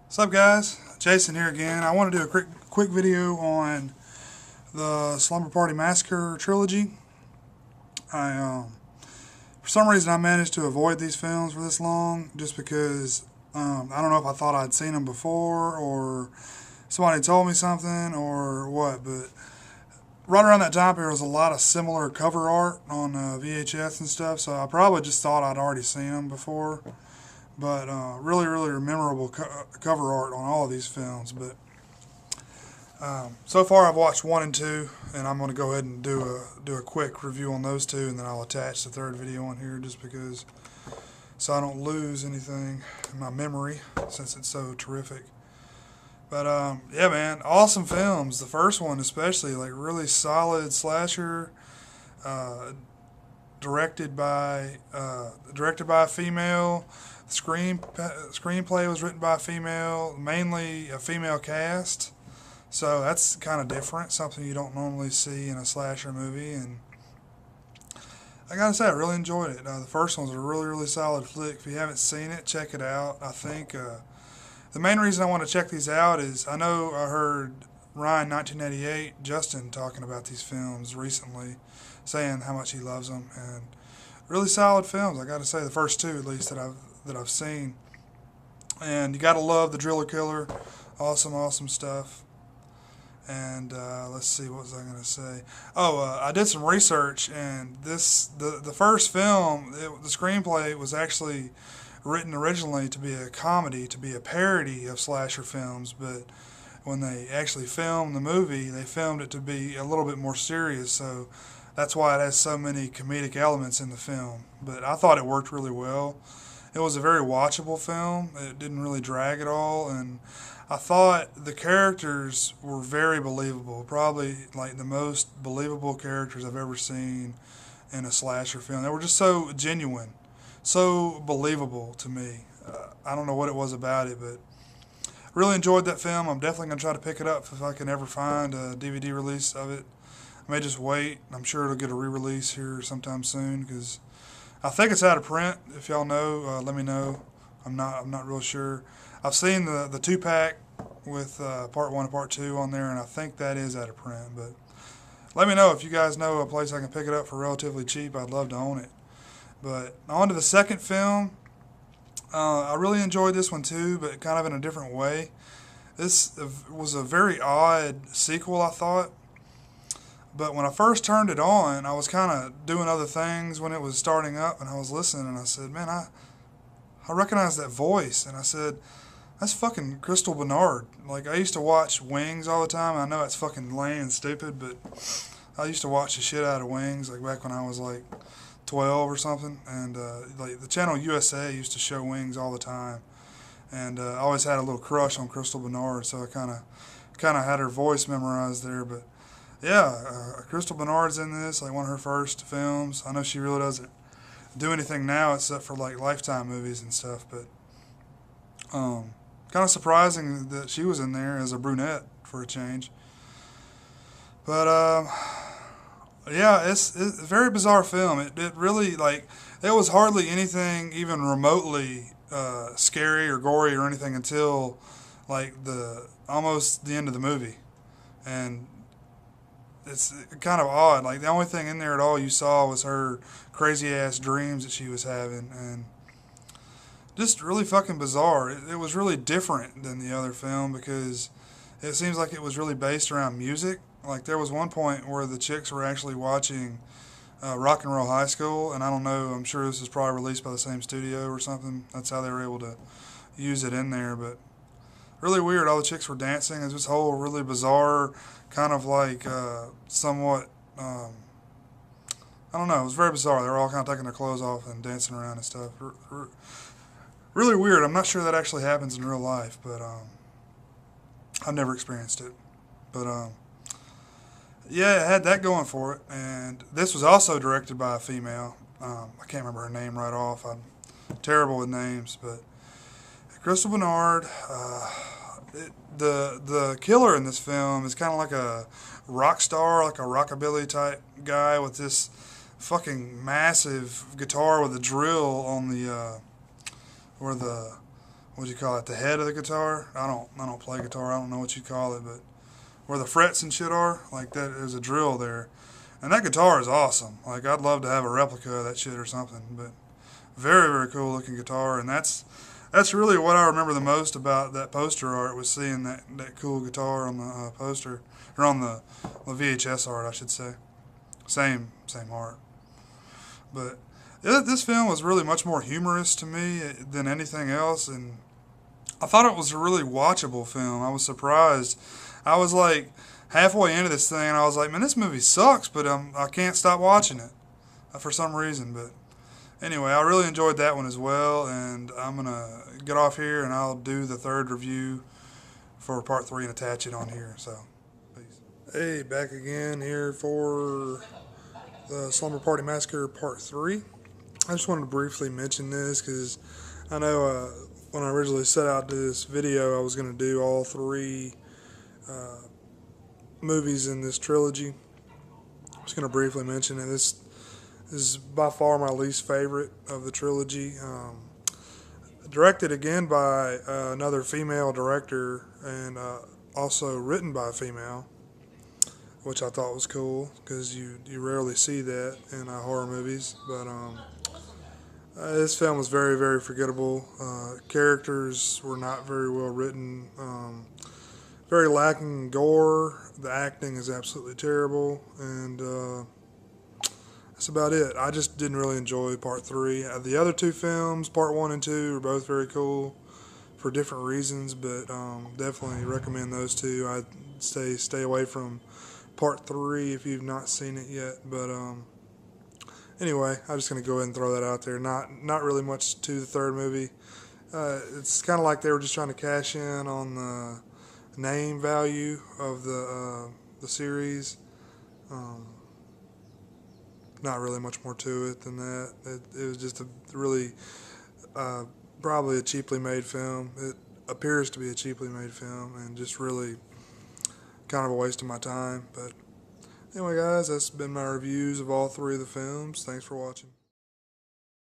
What's up, guys? Jason here again. I want to do a quick video on the Slumber Party Massacre trilogy. For some reason, I managed to avoid these films for this long, just because I don't know if I thought I'd seen them before, or somebody told me something, or what. But right around that time period was a lot of similar cover art on VHS and stuff, so I probably just thought I'd already seen them before. But really memorable cover art on all of these films. But so far I've watched 1 and 2, and I'm going to go ahead and do a quick review on those two, and then I'll attach the third video on here just because, so I don't lose anything in my memory since it's so terrific. But yeah, man, awesome films. The first one especially, like really solid slasher, directed by a female. The screenplay was written by a female, mainly a female cast. So that's kind of different, something you don't normally see in a slasher movie. And I gotta say, I really enjoyed it. The first one's a really solid flick. If you haven't seen it, check it out. I think the main reason I want to check these out is I know I heard Ryan 1988, Justin, talking about these films recently, saying how much he loves them, and really solid films. I got to say, the first two at least that I've seen, and you got to love the Driller Killer. Awesome stuff. And let's see, what was I going to say? I did some research, and the first film, the screenplay was actually written originally to be a comedy, to be a parody of slasher films, but when they actually filmed the movie, they filmed it to be a little bit more serious, so that's why it has so many comedic elements in the film. But I thought it worked really well. It was a very watchable film. It didn't really drag at all, and I thought the characters were very believable. Probably like the most believable characters I've ever seen in a slasher film. They were just so genuine, so believable to me. I don't know what it was about it, but really enjoyed that film. I'm definitely going to try to pick it up if I can ever find a DVD release of it. I may just wait. I'm sure it'll get a re-release here sometime soon, because I think it's out of print. If y'all know, let me know. I'm not real sure. I've seen the 2-pack with part 1 and part 2 on there, and I think that is out of print. But let me know if you guys know a place I can pick it up for relatively cheap. I'd love to own it. But on to the second film. I really enjoyed this one too, but kind of in a different way. This was a very odd sequel, I thought. But when I first turned it on, I was kind of doing other things when it was starting up, and I was listening, and I said, man, I recognize that voice. And I said, that's fucking Crystal Bernard. Like, I used to watch Wings all the time. I know it's fucking lame and stupid, but I used to watch the shit out of Wings, like back when I was like 12 or something. And like the channel USA used to show Wings all the time. And I always had a little crush on Crystal Bernard, so I kind of had her voice memorized there. But yeah, Crystal Bernard's in this, like one of her first films. I know she really doesn't do anything now except for like Lifetime movies and stuff, but kind of surprising that she was in there as a brunette for a change. But yeah, it's a very bizarre film. It really, like, there was hardly anything even remotely scary or gory or anything until like almost the end of the movie, and it's kind of odd. Like, the only thing in there at all you saw was her crazy ass dreams that she was having, and just really fucking bizarre. It was really different than the other film because it seems like it was really based around music. Like, there was one point where the chicks were actually watching Rock and Roll High School, and I don't know, I'm sure this was probably released by the same studio or something. That's how they were able to use it in there, but really weird. All the chicks were dancing. It was this whole really bizarre, kind of like somewhat, I don't know, it was very bizarre. They were all kind of taking their clothes off and dancing around and stuff. Really weird. I'm not sure that actually happens in real life, but I've never experienced it. But yeah, it had that going for it. And this was also directed by a female. I can't remember her name right off. I'm terrible with names, but Crystal Bernard. The killer in this film is kind of like a rock star, like a rockabilly type guy with this fucking massive guitar with a drill on the where what do you call it, the head of the guitar. I don't play guitar. I don't know what you call it, but where the frets and shit are, like that, there's a drill there. And that guitar is awesome. Like, I'd love to have a replica of that shit or something. But very, very cool looking guitar. And that's really what I remember the most about that poster art, was seeing that cool guitar on the poster, or on the VHS art, I should say. Same art. But this film was really much more humorous to me than anything else, and I thought it was a really watchable film. I was surprised. I was like halfway into this thing, and I was like, man, this movie sucks, but I can't stop watching it for some reason. But anyway, I really enjoyed that one as well, and I'm going to get off here, and I'll do the third review for part 3 and attach it on here. So, peace. Hey, back again here for the Slumber Party Massacre Part 3. I just wanted to briefly mention this because I know when I originally set out to this video, I was going to do all 3 movies in this trilogy. I'm just going to briefly mention it. This is by far my least favorite of the trilogy. Directed again by another female director, and also written by a female, which I thought was cool because you rarely see that in horror movies. But this film was very, very forgettable. Characters were not very well written. Very lacking in gore. The acting is absolutely terrible, and that's about it. I just didn't really enjoy Part 3. The other 2 films, Part 1 and 2, are both very cool for different reasons, but definitely recommend those 2. I'd stay away from Part 3 if you've not seen it yet. But anyway, I'm just going to go ahead and throw that out there. Not really much to the third movie. It's kind of like they were just trying to cash in on the name value of the series. Not really much more to it than that. It was just a really probably a cheaply made film. It appears to be a cheaply made film, and just really kind of a waste of my time. But anyway, guys, that's been my reviews of all 3 of the films. Thanks for watching.